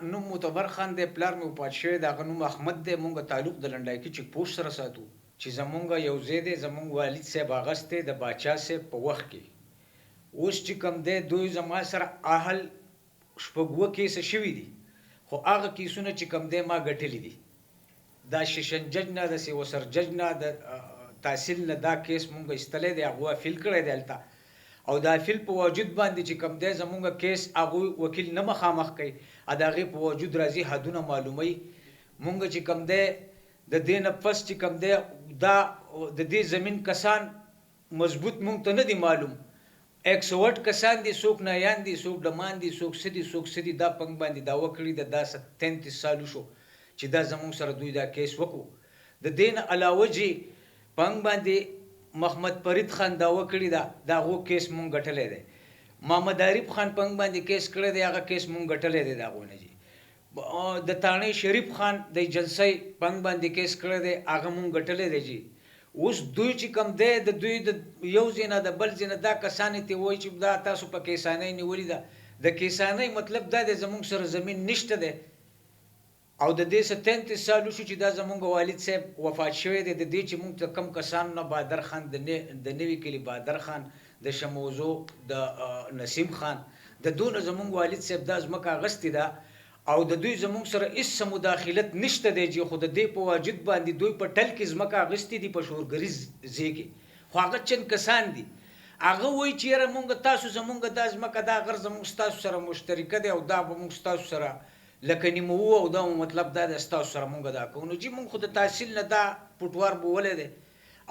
نوم معتبر خان دی، پلار مې وفات شوی دی، هغه نوم احمد دی. مونږ تعلق د لنډاکي چک پوسټ سره ساتو چې زمونږ یو ځای دی، زمونږ والد صاحب اغوستی د باچا صاحب په وخت کې. اوس چې کوم دی دوی زما سره اهل شپږ اووه کیسه شوي دي، خو هغه کیسونه چې کوم دی ما ګټلي دي. دا شیشن جج نه، د سیوسر جج نه، د تحصیل نه دا کیس مونږ ایستلی دی، هغه افیل کړی دی هلته. او د افیل په وجود باندې چې کوم دی زمونږ کیس هغوی وکیل نه مخامخ کوي، د هغې په وجود راځي حدونه معلوموي. مونږ چې کوم دی د دې نه پس چې کوم دی دا د دې زمین کسان مضبوط مونږ ته نه دي معلوم. 108 کسان دي، څوک نایان دي، څوک ډمان دي، څوک څه دي، څوک څه دي. دا پنګ باندې دعوه کړې ده، دا 33 سالو شو چې دا زمونږ سره دوی دا کیس وکړو. د دې نه علاوه چې پنګ باندې محمد فرید خان دعوه کړې ده، د هغو کیس مونږ ګټلی دی. محمد عارف خان پنګ باندې کیس کړی دی، هغه کیس مونږ ګټلی دی د هغو نه جي. د تاڼۍ شریف خان د ایجنسۍ پنګ باندې کیس کړی دی، هغه مونږ ګټلی دی جي. اوس دوی چې کوم دی د دوی د یو ځای نه د بل ځای نه دا کسان ته وایي چې دا تاسو په کیسانۍ نیولې ده. د کیسانۍ مطلب دا دی زمونږ سره زمین نشته دی، او د دې 33 سالو شو چې دا زمونږ والد صاحب وفات شوی دی. د دې چې مونږ ته کم کسانو نه بهادر خان د نوي کلي بهادر خان، د شموزو د نسیم خان، د دونه زمونږ والد صاحب دا ځمکه اغوستې ده، او د دوی زمونږ سره هېڅ مداخلت نشته دی چې خو د دې په واجد باندې دوی په ټل کې ځمکه اغوستې دي په شورګریز ځای کې. خو هغه چند کسان دي، هغه وایي چې یاره مونږ تاسو زمونږ دا ځمکه دا غر زمونږ ستاسو سره مشترکه دی، او دا به مونږ ستاسو سره لکه نیمو، او دا مطلب دا دی ستاسو سره مونږ دا کوو. نو جي مونږ خو د تحصیل نه دا پټوار بولی دی،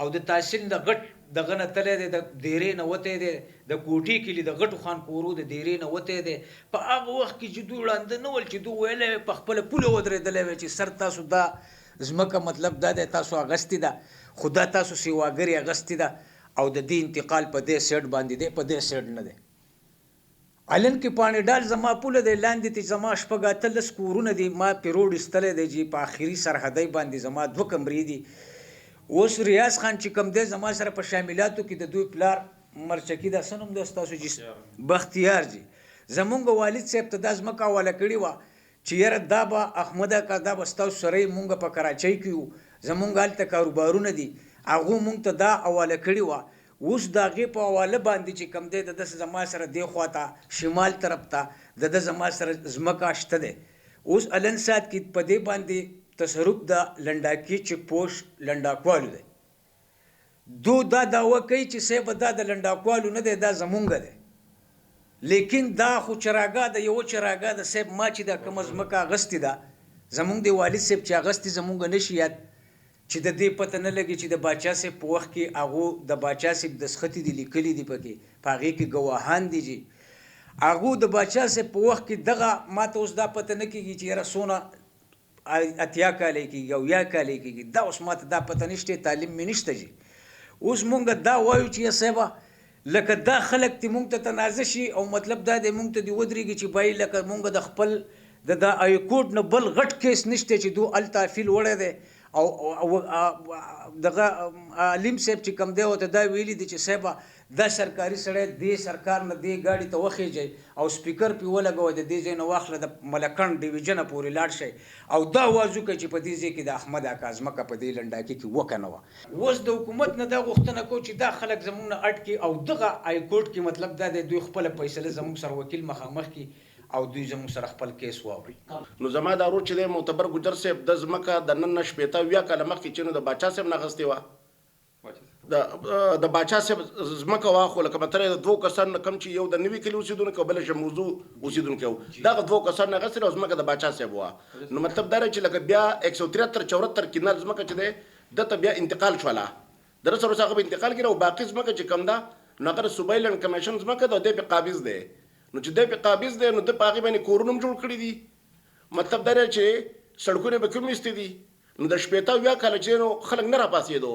او د تحصیل د غټ دغه نه تلی دی، د دیرې نه وتی دی، د کوټې کلي د غټو خانقورو د دیرې نه وتی دی. په هغه وخت کې چې دوی ړانده نه ول، چې دوی ویلی وی په خپله پوله ودرېدلی وی چې سر تاسو دا ځمکه مطلب دا دی تاسو اغوستې ده، خو دا تاسو سیواګرې اغوستې ده، او د دې انتقال په دې سیډ باندې دی، په دې سیډ نه دی. علن کې پاڼې ډال زما پوله دی، لاندې ته زما شپږ اتلس کورونه دي، ما پې روډ ایستلی دی چې په آخري سرحدۍ باندې زما 2 کمرې دي. اوس ریاض خان چې کوم دی زما سره په شاملاتو کې د دوی پلار مرچکي دا څه نوم دی ستاسو جي؟ بختیار جي. زمونږ والد صاحب ته دا ځمکه حواله کړې وه چې یاره دا به احمده که دا به ستاسو سره یې مونږ په کراچۍ کې یو، زمونږ هلته کاروبارونه دي، هغو مونږ ته دا حواله کړې وه. اوس د هغې په حواله باندې چې کوم دی د ده زما سره دې خوا ته شمال طرف ته د ده زما سره ځمکه شته دی. اوس الن سات کې په دې باندې تصرف د لنډاکي چک پوسټ لنډاکوالو دی. دو دا دعوه کوي چې صاحب دا د لنډاکوالو نه دی، دا زمونږ دی. لیکن دا خو چراګاه د یوه چراګاه د صاحب ما چې دا کومه ځمکه اغوستې ده زمونږ د والد صاحب چې اغوستې زمونږ نشي یاد، چې د دې پته نه لګي چې د باچا صاحب په وخت کې هغو د باچا صاحب دسخطې دي لیکلي دي، پکې په هغې کې ګواهان دي چې هغو د باچا صاحب په وخت کې دغه ما ته اوس دا پته نه کېږي چې یاره څونه 80 کاله کېږي او 1 کاله کېږي، دا اوس ما ته دا پته نشته، تعلیم مې نشته جي. اوس مونږ دا وایو چې یا صاحبه لکه دا خلک تی مونږ ته تنازع شي، او مطلب دا دی مونږ ته دې ودرېږي چې بای لکه مونږ د خپل د های کورټ نه بل غټ کیس نشته چې دو هلته افیل وړی دی، او دغه علیم صاحب چې کوم دی ورته دا ویلي دي چې صاحبه دا سرکاري سړی دې سرکار نه دې ګاډي ته وخیږئ او سپیکر پې ولګوئ، د دې ځای نه واخله د ملکنډ ډیویژنه پورې لاړ شئ او دا آواز وکړئ چې په دې ځای کې د احمد اکا ځمکه په دې لنډاکي کې وکه نه وه. اوس د حکومت نه دا غوښتنه کوو چې دا خلک زموږ نه اټ کړي، او دغه های کورټ کې مطلب دا دی دوی خپله فیصله زموږ سره وکیل مخامخ کړي او دوی زموږ سره خپل کیس واوري. نو زما دا ورور چې دی معتبر ګجر صاحب د ځمکه د نن نه 80 کاله مخکې چې نو د باچا صاحب نه اخیستې وه، د باچا صاحب ځمکه وه، خو لکه مطلب د 2 کسانو نه کم چې یو د نوي کلي اوسېدونکی او بله شموزو اوسېدونکی و، دغه 2 کسانو نه اخیستې او ځمکه د باچا صاحب وه. نو مطلب دا دی چې لکه بیا 173 کنال ځمکه چې دی دته بیا انتقال شوله، د ده سره اوس هغه به انتقال کړي، او باقي ځمکه چې کم ده نو هغه د صوبایي لنډ کمیشن ځمکه ده، دی پې قابض دی. نو چې دی پې قابض دی نو ده په هغې باندې کورونه هم جوړ کړي دي. مطلب دا دی چې سړکونه به کوم ایستې دي، نو د 80 کاله چې نو خلک نه راپاڅېدو.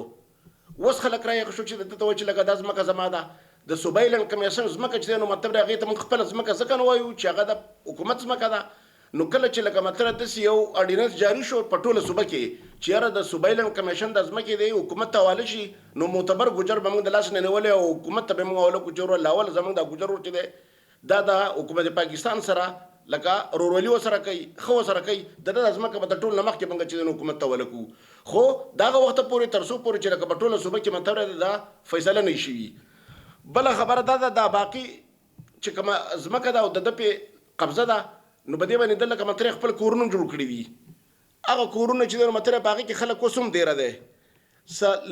اوس خلک رایې شو چې ده ته وایي چې لکه دا ځمکه زما ده، د صوبایي لنډ کمیشن ځمکه چې دی نو مطلب دی هغې ته موږ خپله ځمکه ځکه نه وایو چې هغه د حکومت ځمکه ده. نو کله چې لکه مطلب داسې یو اډیننس جاري شو په ټوله صوبه کې چې یاره د صوبایي لنډ کمیشن د ځمکې دی حکومت ته حواله شي، نو معتبر ګجر به موږ د لاس نه نیولی او حکومت ته به موږ حواله کړو چې وروره لاول زموږ دا ګجر ور چې دی دا د حکومت پاکستان سره لکه رورولي ورسره کوي ښه ورسره کوي د ده دا ځمکه به د ټول نه مخکې موږ چې حکومت ته ولکو خو دغه وخته پورې تر څو پورې چې لکه په ټوله صوبه کې مطلب دی دا فیصله نه شوي. بله خبره دا ده دا باقي چې کومه ځمکه ده او د ده پې قبضه ده نو په دې باندې د لکه مطلب خپل کورونه جوړ کړي وي. هغه کورونه چې دی نو مطلب په هغې کې خلک اوس هم ډېره دی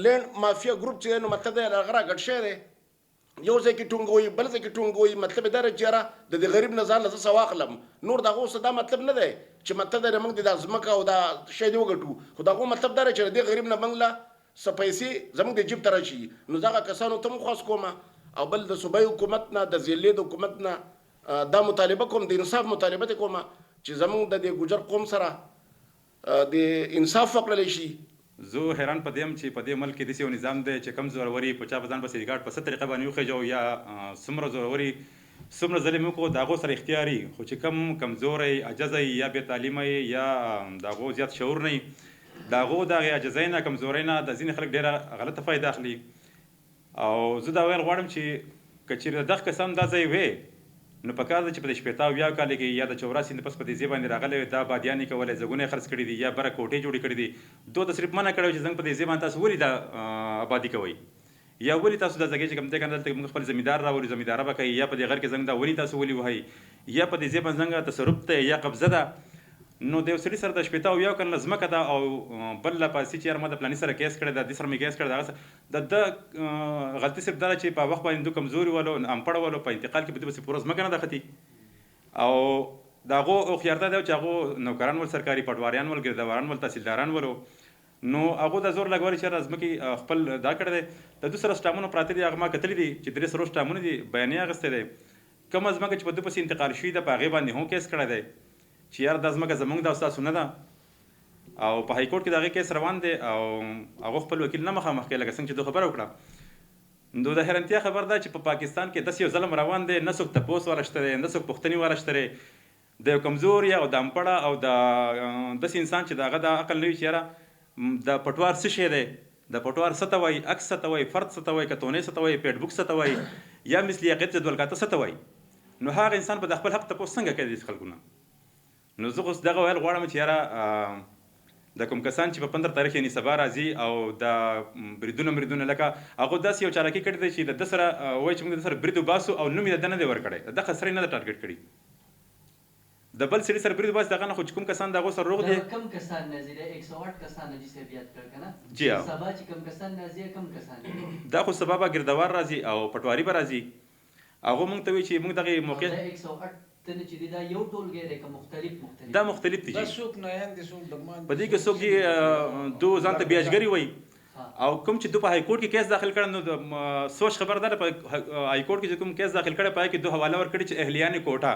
لینډ مافیا ګروپ چې دی نو مطلب دی هغه راګډ شوی دی یو ځای کې ټونګوي بل ځای کې ټونګوي. مطلب دا دی چې یاره د دې غریب نه ځان له زه څه واخلم نور د هغو څه دا مطلب نه دی چې مطلب دی موږ د دا ځمکه او دا شی دی وګټو خو د هغو مطلب دا دی چې د دې غریب نه موږ له څه پیسې زموږ د جیب ته راشي. نو دغه کسانو ته م خواست کومه او بل د صوبایي حکومت نه د ضلعې د حکومت نه دا مطالبه کوم د انصاف مطالبه دې کومه چې زموږ د دې ګوجر قوم سره د انصاف وکړلی شي. زه حیران په دې یم چې په دې ملک کې داسې یو نظام دی چې کم زوروري په چا په ځان پسې ریګارډ په څه طریقه باندې وخېږو یا څومره زوروري څومره ظلم وکړو د هغو سره اختیاري خو چې کم کمزوری عجزی یا بې تعلیمه یا د هغو زیات شعور نه د هغو د هغې عجزۍ نه کمزورۍ نه د ځینې خلک ډېره غلطه فایده اخلي. او زه دا ویل غواړم چې که چېرې دغه کسان دا ځای وې نو په کار ده چې په دې 80 کال کې یا د 84 نه پس په دې ځای باندې راغلی دا بادیانې کولی زګونه یې خرڅ کړي دي یا بره کوټې جوړې کړي دي دوی ته صرف منع کړی چې زموږ په دې ځای باندې تاسو ولې دا آبادي کوئ یا ولې تاسو دا ځای چې کوم دی که نه دلته موږ خپل زمیندار راولو زمینداره به کوي یا په دې غر کې زموږ دا ولې تاسو ولې وهئ یا په دې ځای باندې زموږ تصرف دی یا قبضه ده. نو د یو سړي سره د 80 کال نه ځمکه ده او بل له پاسې چې یاره ما د فلاني سره کیس کړی ده دې سره مې کیس کړی ده هغه سره د ده غلطي صرف دا ده چې په وخت باندې دوی کمزوري ولو انپړه ولو په انتقال کې په دوی پسې پوره ځمکه نه ده ختي او د هغو هوښیارتیا ده چې هغو نوکران ول سرکاري پټواریان ول ګردواران ول تحصیلداران ولو نو هغو دا زور لګولي چې یاره ځمکې خپل دا کړی دی د دوی سره سټامونه پراته دي هغه ما کتلي دي چې 300 سټامونه دي بیانیې اخیستی دی کومه ځمکه چې په دوی پسې انتقال شوي ده په هغې باندې هم کیس کړی دی چې یاره دا ځمکه زموږ ده او ستاسو نه ده او په های کورټ کې د هغې کیس روان دی او هغو خپل وکیل نه مخامخ کوي لکه څنګه چې دوی خبره وکړه. نو د حیرانتیا خبر ده چې په پاکستان کې داسې یو ظلم روان دی نه څوک تپوس والا شته دی نه څوک پوښتنې والا شته دی د یو کمزور یا د امپړه او د داسې انسان چې د هغه د عقل نه وي چې یاره د پټوار څه شی دی د پټوار څه ته وایي عکس څه ته وایي فرد څه ته وایي کتونې څه ته وایي پیټ بک څه ته وایي یا مثل یقیت جدولکاته څه ته وایي نو هغه انسان به د خپل حق تپوس څنګه کوي د خلکو نه. نو زه اوس دغه ویل غواړم چې یاره د کوم کسان چې په 15 تاریخ یعنې سبا راځي او د بریدونه لکه هغو داسې یو چالاکي کړې دی چې د ده سره وایي چې موږ د سره برید وباسو او نوم یې د ده نه دی ورکړی د دغه سره یې نه ده ټارګېټ کړي د بل سړي سره برید وباسي دغه نه خو چې کوم کسان د هغو سره روغ دي کم کسان نازي 108 کسان جی سے بیات کړ کنه جی سبا چې کم کسان نازي کم کسان دا خو سبا به ګردوار راځي او پټواري به راځي هغو موږ ته وایي چې موږ دغې موقع دا مختلف دي دا څوک نایان دي څوک دګمان په دې کې څوک دي دو ځان ته بیاجګري وایي او کوم چې دو په های کورټ کې کیس داخل کړه نو د سوچ خبر ده په های کورټ کې چې کوم کیس داخل کړه پای کې دو حواله ورکړي چې اهلیان کوټه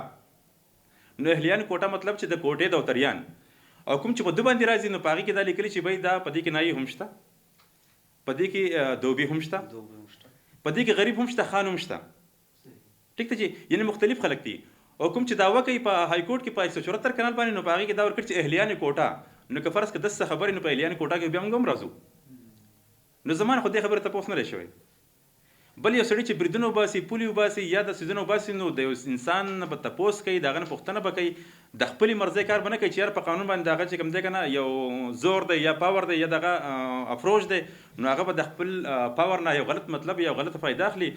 نو اهلیان کوټه مطلب چې د کوټې دوتریان او کوم چې په دو باندې راځي نو په هغې کې دا لیکلي چې بھائی دا په دې کې نایي هم شته په دې کې دوبي هم شته په دې کې غریب هم شته خان هم شته ټیک ته چې یعنې مختلف خلک دي او کوم چې دعوه کوي په های کورټ کې په 174 کانال باندې نو په هغې کې دا ورکړي چې اهلیان کوټه نو که فرض که 10 خبرې نو په اهلیان کوټه کې بیا موږ هم راځو نو زما نه خو دې خبرې تپوس نه دی شوی. بل یو سړي چې بریدونه وباسي پولې وباسي یا د څیزونه وباسي نو د یو انسان نه به تپوس کوي د هغه نه پوښتنه به کوي د خپلې مرضۍ کار به نه کوي چې یاره په قانون باندې د هغه چې کوم دی که نه یو زور دی یا پاور دی یا دغه افروج دی نو هغه به د خپل پاور نه یو غلط مطلب یا غلطه فایده اخلي